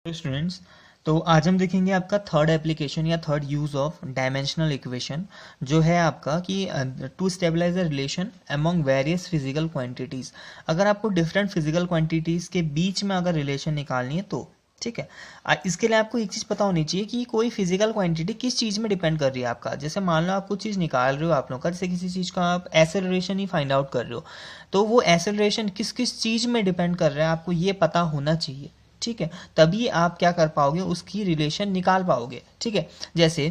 Hello students. तो आज हम देखेंगे आपका थर्ड एप्लीकेशन या third use of dimensional equation, जो है आपका कि to stabilise a relation among various physical quantities. अगर आपको डिफरेंट फिजिकल क्वांटिटीज के बीच में अगर रिलेशन निकालनी है तो ठीक है। इसके लिए आपको एक चीज़ पता होनी चाहिए कि कोई फिजिकल क्वांटिटी किस चीज़ में डिपेंड कर रही है आपका। जैसे मान लो आप कुछ चीज़ निकाल रहे हो आप लोग का, जैसे किसी चीज़ का आप एक्सेलरेशन ही फाइंड आउट कर रहे हो, तो वो एक्सेलरेशन किस किस चीज़ में डिपेंड कर रहा है आपको ये पता होना चाहिए। ठीक है, तभी आप क्या कर पाओगे, उसकी रिलेशन निकाल पाओगे। ठीक है, जैसे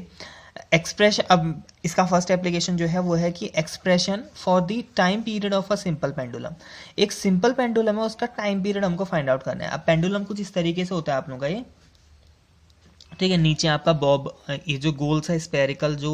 एक्सप्रेशन, अब इसका फर्स्ट एप्लीकेशन जो है वो है कि expression for the time period of a simple pendulum. एक सिंपल पेंडुलम है, उसका टाइम पीरियड हमको फाइंड आउट करना है। अब पेंडुलम कुछ इस तरीके से होता है आप लोगों का ये, ठीक है। नीचे आपका बॉब, ये जो गोल सा स्पेरिकल जो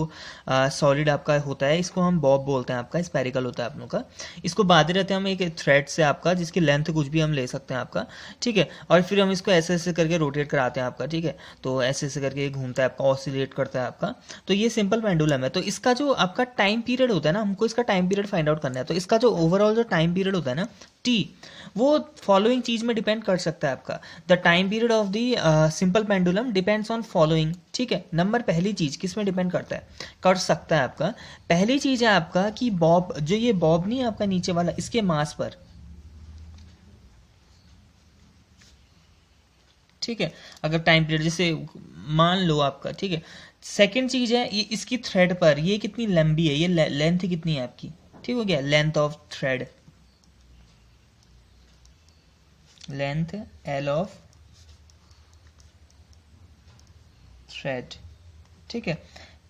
सॉलिड आपका होता है, इसको हम बॉब बोलते हैं, आपका स्पेरिकल होता है आप लोग का। इसको बांधे रहते हैं हम एक थ्रेड से आपका, जिसकी लेंथ कुछ भी हम ले सकते हैं आपका, ठीक है। और फिर हम इसको ऐसे ऐसे करके रोटेट कराते हैं आपका, ठीक है। तो ऐसे ऐसे करके ये घूमता है आपका, ऑसिलेट करता है आपका। तो ये सिंपल पेंडुलम है। तो इसका जो आपका टाइम पीरियड होता है ना, हमको इसका टाइम पीरियड फाइंड आउट करना है। तो इसका जो ओवरऑल जो टाइम पीरियड होता है ना, टी, वो फॉलोइंग चीज में डिपेंड कर सकता है आपका। The time period of the simple pendulum depends on following, ठीक है। नंबर पहली चीज किस में डिपेंड करता है, कर सकता है आपका। पहली चीज है आपका कि बॉब, जो ये बॉब नहीं है आपका नीचे वाला, इसके मास पर, ठीक है। अगर टाइम पीरियड जैसे मान लो आपका, ठीक है। सेकंड चीज है ये इसकी थ्रेड पर, ये कितनी लंबी है, ये लेंथ कितनी है आपकी, ठीक हो गया, length of thread, length L of thread, ठीक है।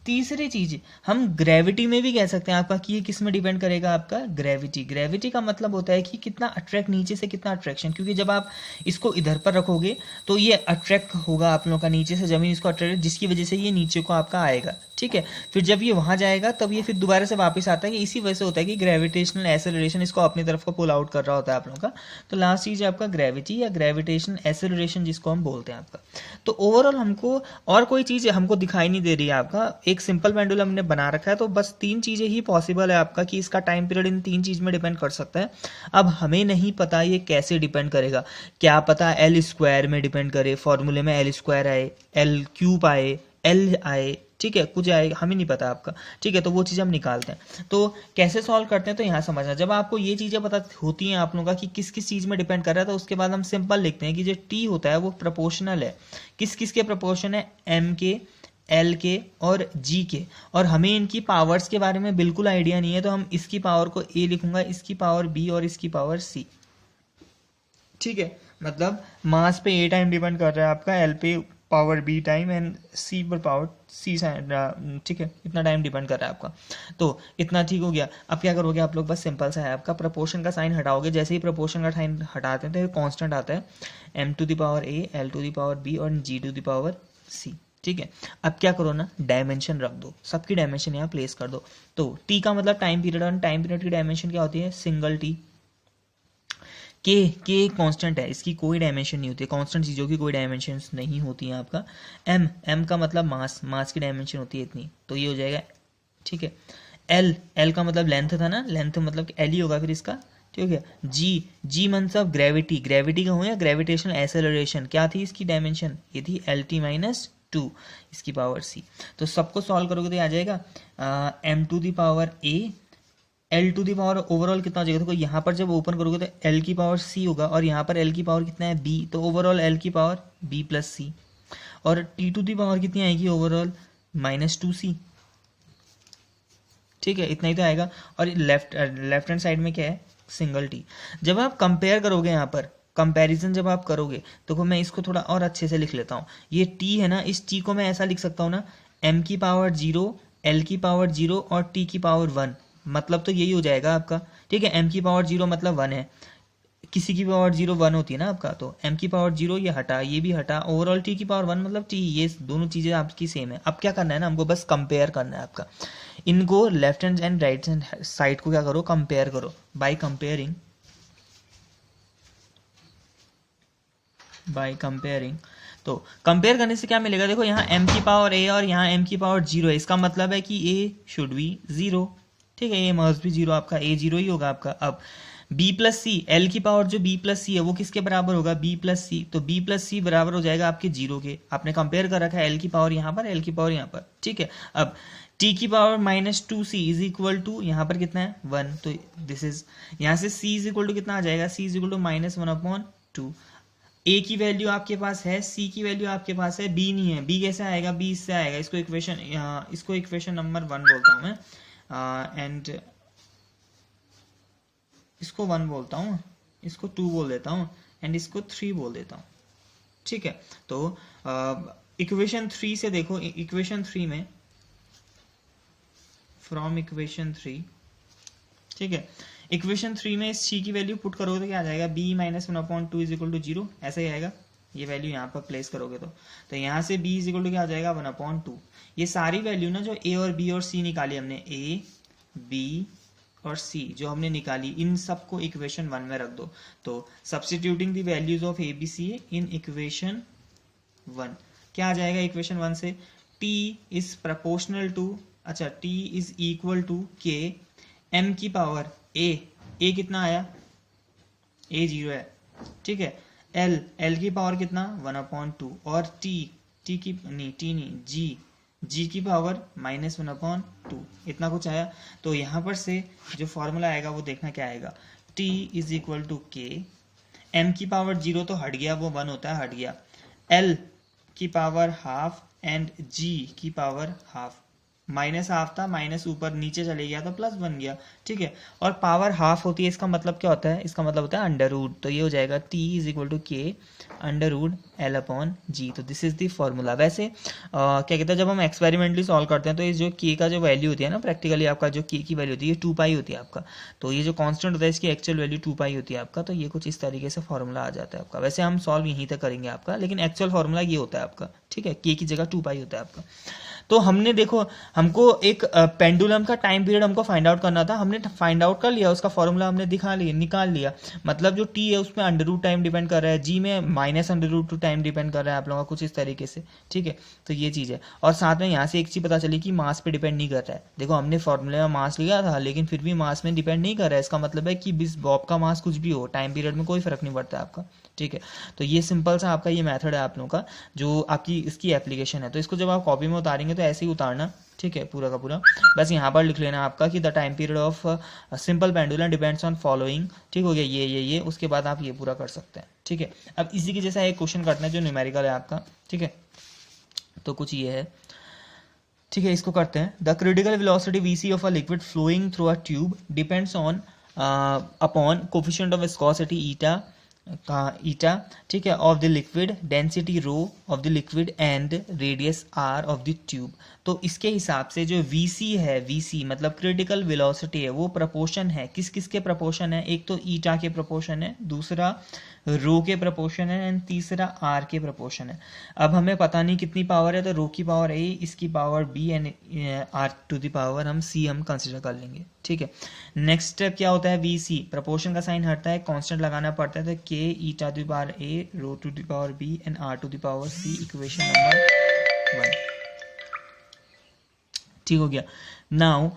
तीसरी चीज हम ग्रेविटी में भी कह सकते हैं आपका कि ये किस में डिपेंड करेगा, आपका ग्रेविटी। ग्रेविटी का मतलब होता है कि कितना अट्रैक्ट, नीचे से कितना अट्रैक्शन, क्योंकि जब आप इसको इधर पर रखोगे तो ये अट्रैक्ट होगा आप लोगों का, नीचे से जमीन इसको अट्रैक्ट, जिसकी वजह से ये नीचे को आपका आएगा, ठीक है। फिर जब ये वहां जाएगा तब ये फिर दोबारा से वापस आता है। इसी वजह से होता है कि ग्रेविटेशनल एक्सेलरेशन इसको अपनी तरफ को पुल आउट कर रहा होता है आप लोगों का। तो लास्ट चीज है आपका ग्रेविटी या ग्रेविटेशनल एक्सेलरेशन, जिसको हम बोलते हैं आपका। तो ओवरऑल हमको और कोई चीज़ हमको दिखाई नहीं दे रही है आपका, एक सिंपल पेंडुलम ने बना रखा है, तो बस तीन चीज़ें ही पॉसिबल है आपका कि इसका टाइम पीरियड इन तीन चीज़ में डिपेंड कर सकता है। अब हमें नहीं पता ये कैसे डिपेंड करेगा, क्या पता एल स्क्वायर में डिपेंड करे, फॉर्मूले में एल स्क्वायर आए, एल क्यूब आए, एल आए, ठीक है, कुछ आएगा, हमें नहीं पता आपका, ठीक है। तो वो चीज़ हम निकालते हैं। तो कैसे सॉल्व करते हैं, तो यहाँ समझना, जब आपको ये चीज़ें पता होती हैं आप लोगों का कि किस किस चीज़ में डिपेंड कर रहा है, तो उसके बाद हम सिंपल लिखते हैं कि जो टी होता है वो प्रोपोर्शनल है, किस किस के प्रोपोर्शन है, एम के, एल के और जी के। और हमें इनकी पावर्स के बारे में बिल्कुल आइडिया नहीं है, तो हम इसकी पावर को ए लिखूंगा, इसकी पावर बी और इसकी पावर सी, ठीक है। मतलब मास पे ए टाइम डिपेंड कर रहा है आपका, एल पे पावर बी टाइम एंड सी पर पावर सी, ठीक है। इतना टाइम डिपेंड कर रहा है आपका। तो इतना ठीक हो गया। अब क्या करोगे आप लोग, बस सिंपल सा है आपका, प्रोपोर्शन का साइन हटाओगे। जैसे ही प्रोपोर्शन का साइन हटाते हैं तो कांस्टेंट आता है, M to the power A, L to the power B और G to the power C, ठीक है। अब क्या करो ना, डायमेंशन रख दो, सबकी डायमेंशन यहाँ प्लेस कर दो। तो टी का मतलब टाइम पीरियड, और टाइम पीरियड की डायमेंशन क्या होती है, सिंगल टी। के कांस्टेंट है, इसकी कोई डायमेंशन नहीं होती, कांस्टेंट चीज़ों की कोई डायमेंशन नहीं होती है आपका। एम का मतलब मास, मास की डायमेंशन होती है इतनी, तो ये हो जाएगा, ठीक है। एल का मतलब लेंथ था ना, लेंथ मतलब एल ही होगा फिर इसका, ठीक है। जी मतलब ग्रेविटी, ग्रेविटी का हो या ग्रेविटेशनल एक्सेलरेशन, क्या थी इसकी डायमेंशन, ये थी एल टी माइनस टू, इसकी पावर सी। तो सबको सॉल्व करोगे तो आ जाएगा M to the power A, L to the power overall कितना हो जाएगा, देखो यहाँ पर जब ओपन करोगे तो एल की पावर सी होगा, और यहाँ पर एल की पावर कितना है, बी, तो ओवरऑल एल की पावर बी प्लस सी। और टी टू दी पावर कितनी आएगी ओवरऑल, माइनस टू सी, ठीक है। इतना ही तो आएगा। और लेफ्ट हैंड साइड में क्या है, सिंगल टी। जब आप कंपेयर करोगे, यहाँ पर कंपैरिजन जब आप करोगे, तो मैं इसको थोड़ा और अच्छे से लिख लेता हूँ। ये टी है ना, इस टी को मैं ऐसा लिख सकता हूँ ना, एम की पावर जीरो, एल की पावर जीरो और टी की पावर वन, मतलब तो यही हो जाएगा आपका, ठीक है। एम की पावर जीरो मतलब वन है, किसी की पावर जीरो वन होती है ना आपका, तो एम की पावर जीरो ये हटा, ये भी हटा, ओवरऑल टी की पावर वन मतलब टी, ये दोनों चीज़ें आपकी सेम है। अब क्या करना है ना, हमको बस कंपेयर करना है आपका, इनको left hand and right hand side को क्या करो, कंपेयर करो, बाय कंपेयरिंग, बाय कंपेयरिंग। तो कंपेयर करने से क्या मिलेगा, देखो यहाँ m की पावर a और यहाँ m की पावर जीरो है, इसका मतलब है कि a शुड बी जीरो, ठीक है। ये मस्ट भी जीरो, आपका a जीरो ही होगा आपका। अब बी प्लस सी, एल की पावर जो बी प्लस सी है वो किसके बराबर होगा, बी प्लस सी, तो बी प्लस सी बराबर हो जाएगा आपके जीरो के। आपने कंपेयर कर रखा है एल की पावर यहाँ पर, एल की पावर यहाँ पर, ठीक है। अब टी की power minus two C is equal to यहाँ पर कितना है 1, तो दिस इज, यहाँ से सी इज इक्वल टू कितना आ जाएगा, सी इज इक्वल टू माइनस 1/2। ए की वैल्यू आपके पास है, सी की वैल्यू आपके पास है, बी नहीं है, बी कैसे आएगा, बी इससे आएगा, इसको इक्वेशन नंबर 1 बोलता हूँ मैं, एंड इसको 1 बोलता हूँ, इसको 2 बोल देता हूँ, एंड इसको 3 बोल देता हूँ, ठीक है। तो इक्वेशन 3 से देखो, इक्वेशन 3 में, फ्रॉम इक्वेशन 3, ठीक है, इक्वेशन 3 में इस सी की वैल्यू पुट करोगे तो क्या आ जाएगा, b minus 1/2 is equal to 0, ऐसा ही आएगा। ये वैल्यू यहाँ पर प्लेस करोगे तो यहाँ से b इज इक्वल टू क्या आ जाएगा 1/2। ये सारी वैल्यू ना जो a और b और c निकाली हमने, a b और c जो हमने निकाली, इन सबको इक्वेशन 1 में रख दो। तो substituting the values of A B C in equation 1, क्या आ जाएगा इक्वेशन 1 से, t इज प्रपोर्शनल टू, अच्छा t is equal to k m की पावर a कितना आया, a 0 है, ठीक है। l की पावर कितना 1/2, और t की g की पावर माइनस 1/2, इतना कुछ आया। तो यहाँ पर से जो फॉर्मूला आएगा वो देखना क्या आएगा, t is equal to k, m की पावर 0 तो हट गया, वो 1 होता है, हट गया, l की पावर हाफ एंड g की पावर हाफ, माइनस हाफ था, माइनस ऊपर नीचे चले गया तो प्लस बन गया, ठीक है। और पावर हाफ होती है, इसका मतलब क्या होता है, इसका मतलब होता है अंडर रूट, तो ये हो जाएगा t इज इक्वल टू के अंडर रूट l अपॉन जी। तो दिस इज द फॉर्मूला। वैसे क्या कहते हैं, जब हम एक्सपेरिमेंटली सॉल्व करते हैं तो इस जो k का जो वैल्यू होती है ना, प्रैक्टिकली आपका जो k की वैल्यू होती है ये 2 पाई होती है आपका, तो ये जो कांस्टेंट होता है इसकी एक्चुअल वैल्यू 2 पाई होती है आपका, तो ये कुछ इस तरीके से फॉर्मूला आ जाता है आपका। वैसे हम सॉल्व यहीं तक करेंगे आपका, लेकिन एक्चुअल फॉर्मूला ये होता है आपका, ठीक है, k की जगह 2 पाई होता है आपका। तो हमने देखो, हमको एक पेंडुलम का टाइम पीरियड हमको फाइंड आउट करना था, हमने फाइंड आउट कर लिया, उसका फॉर्मूला हमने निकाल लिया। मतलब जो t है उसमें अंडर रूट टाइम डिपेंड कर रहा है, g में minus under root two time depend कर रहा है आप लोगों का, कुछ इस तरीके से, ठीक है। तो ये चीज़ है, और साथ में यहाँ से एक चीज़ पता चली कि मास पे डिपेंड नहीं कर रहा है। देखो हमने फॉर्मूले में मास लिया था, लेकिन फिर भी मास में डिपेंड नहीं कर रहा है, इसका मतलब है कि बिस बॉब का मास कुछ भी हो, टाइम पीरियड में कोई फर्क नहीं पड़ता है आपका, ठीक है। तो ये सिंपल सा आपका ये मेथड है आप लोगों का, जो आपकी इसकी एप्लीकेशन है। तो इसको जब आप कॉपी में उतारेंगे तो ऐसे ही उतारना, ठीक है, पूरा का पूरा। बस यहाँ पर लिख लेना आपका कि the time period of simple pendulum depends on following, ठीक हो गया, ये उसके बाद आप ये पूरा कर सकते हैं, ठीक है। अब इसी के जैसा एक क्वेश्चन करना है जो न्यूमेरिकल है आपका, ठीक है। तो कुछ ये है, ठीक है, इसको करते हैं। The critical velocity VC of a liquid flowing through a tube depends on upon coefficient of viscosity eta, ठीक है, of the liquid, density rho of the liquid and radius R of the tube. तो इसके हिसाब से जो VC है, VC मतलब critical velocity है, वो प्रपोर्शन है, किस किस के प्रपोर्शन है, एक तो ईटा के प्रपोर्शन है, दूसरा रो के प्रपोर्शन है, एंड तीसरा आर के प्रपोर्शन है। अब हमें पता नहीं कितनी पावर है, तो रो की पावर ए, इसकी power B, and R to the power हम सी हम कंसिडर कर लेंगे, ठीक है। नेक्स्ट स्टेप क्या होता है, वी सी, प्रपोर्शन का साइन हटता है, कांस्टेंट लगाना पड़ता है, तो K eta to the power A, rho to the power B, and R to the power C, equation number 1, ठीक हो गया। नाउ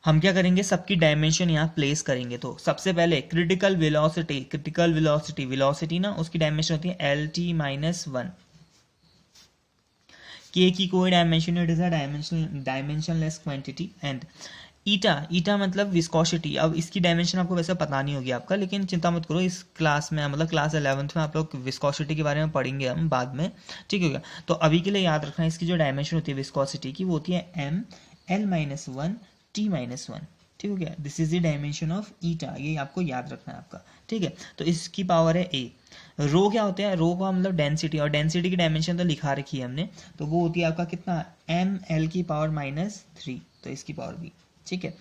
हम क्या करेंगे, सबकी डायमेंशन यहाँ प्लेस करेंगे। तो सबसे पहले क्रिटिकल वेलोसिटी ना, उसकी डायमेंशन होती है एल टी माइनस 1, के की कोई डायमेंशन नहीं, it is a dimensionless quantity. And eta मतलब विस्कोसिटी। अब इसकी डायमेंशन आपको वैसे पता नहीं होगी आपका, लेकिन चिंता मत करो, इस क्लास में मतलब क्लास 11th में आप लोग विस्कोसिटी के बारे में पढ़ेंगे हम बाद में, ठीक हो गया। तो अभी के लिए याद रखना, इसकी जो डायमेंशन होती है विस्कोसिटी की, वो होती है M L minus 1 T minus 1, ठीक हो गया। This is the dimension of eta, ये आपको याद रखना है आपका, ठीक है। तो इसकी पावर है ए। रो क्या होता है, रो का मतलब डेंसिटी, और डेंसिटी की डायमेंशन तो लिखा रखी है हमने, तो वो होती है आपका कितना, एम एल की पावर माइनस 3, तो इसकी पावर भी, ठीक है।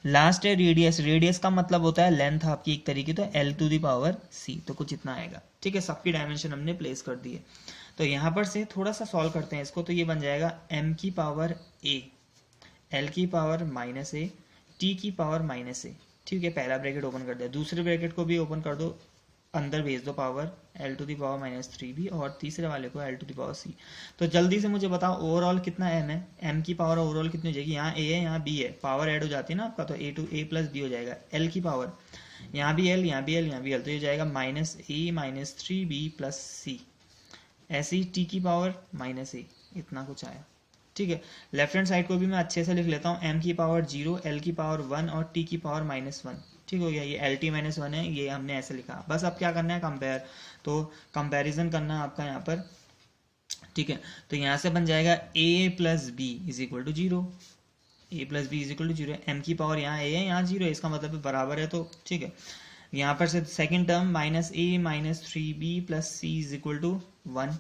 लास्ट है रेडियस, रेडियस का मतलब होता है लेंथ आपकी एक तरीके, तो L to the power C, तो कुछ इतना आएगा, ठीक है। सबकी डायमेंशन हमने प्लेस कर दी है। तो यहाँ पर से थोड़ा सा सॉल्व करते हैं इसको, तो ये बन जाएगा एम की पावर ए, एल की पावर माइनस ए, टी की पावर माइनस ए, ठीक है। पहला ब्रैकेट ओपन कर दिया, दूसरे ब्रैकेट को भी ओपन कर दो, अंदर भेज दो power L to the power minus 3 भी, और तीसरे वाले को L to the power C. तो जल्दी से मुझे बताओ ओवरऑल कितना एम है, एम की पावर ओवरऑल कितनी हो जाएगी, यहाँ ए है यहाँ बी है, पावर ऐड हो जाती है ना आपका, तो ए टू ए प्लस बी हो जाएगा। एल की पावर यहाँ भी एल, यहाँ भी एल, यहाँ भी एल, तो ये जाएगा -a-3b + c, ऐसे ही t की पावर -a, इतना कुछ आया। ठीक है, लेफ्ट हैंड साइड को भी मैं अच्छे से लिख लेता हूँ, m की पावर 0, l की पावर 1 और t की पावर -1। ठीक हो गया, ये lt -1 है, ये हमने ऐसे लिखा। बस अब क्या करना है, कंपेयर, तो कंपैरिजन करना है आपका यहाँ पर। ठीक है, तो यहाँ से बन जाएगा a + b = 0, a + b = 0, m की पावर यहाँ a है, यहाँ 0 है, इसका मतलब बराबर है, तो ठीक है। यहाँ पर से सेकंड टर्म -a-3b + c = 1,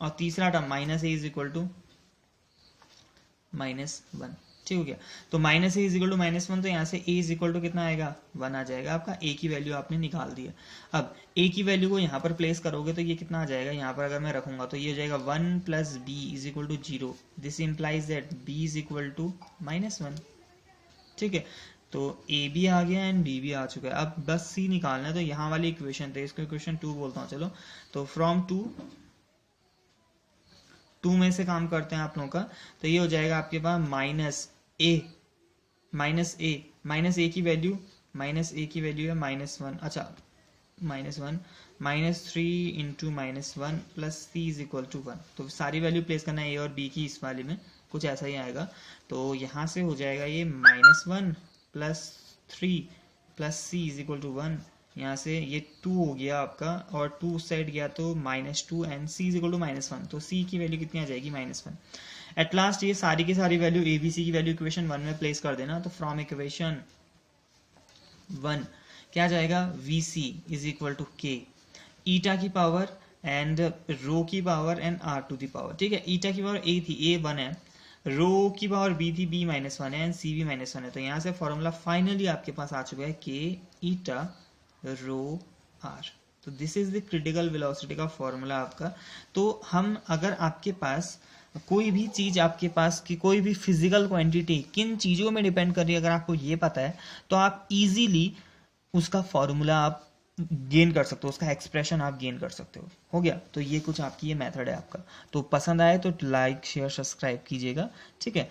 और तीसरा टर्म -a = -1। ठीक हो गया, तो -a = -1, तो यहाँ से a = कितना आएगा, 1 आ जाएगा आपका। a की वैल्यू आपने निकाल दी है। अब a की वैल्यू को यहाँ पर प्लेस करोगे तो ये कितना आ जाएगा, यहाँ पर अगर मैं रखूंगा तो ये हो जाएगा 1 + b = 0, this implies that b = -1। ठीक है, तो a भी आ गया एंड b भी आ चुका है। अब बस c निकालना है, तो यहाँ वाली इक्वेशन थे, इसको इक्वेशन 2 बोलता हूँ। चलो, तो फ्रॉम 2 में से काम करते हैं आप लोगों का, तो ये हो जाएगा आपके पास -a की वैल्यू, -a की वैल्यू है -1, अच्छा -1, -3 × -1 + c = 1, तो सारी वैल्यू प्लेस करना है a और b की, इस वाले में कुछ ऐसा ही आएगा। तो यहाँ से हो जाएगा ये -1 + 3 + c = 1, यहाँ से ये 2 हो गया आपका, और 2 सेट गया तो -2 एंड c = -1, तो c की वैल्यू कितनी आ जाएगी, -1। एट लास्ट ये सारी की सारी वैल्यू a b c की वैल्यू इक्वेशन 1 में प्लेस कर देना, तो फ्रॉम इक्वेशन 1 क्या जाएगा, vc = k, ईटा की पावर एंड रो की पावर एंड r⁴। ठीक है, ईटा की पावर a थी, a 1 है, रो की पावर b थी, b -1 है, एंड c भी -1 है, तो यहाँ से फॉर्मूला फाइनली आपके पास आ चुका है, k ईटा रो r। तो this is the critical velocity का फॉर्मूला आपका। तो हम, अगर आपके पास कोई भी चीज़, आपके पास की कोई भी फिजिकल क्वांटिटी किन चीज़ों में डिपेंड कर रही है, अगर आपको ये पता है तो आप इजीली उसका फॉर्मूला आप गेन कर सकते हो, उसका एक्सप्रेशन आप गेन कर सकते हो गया। तो ये कुछ आपकी ये मेथड है आपका। तो पसंद आए तो लाइक शेयर सब्सक्राइब कीजिएगा। ठीक है,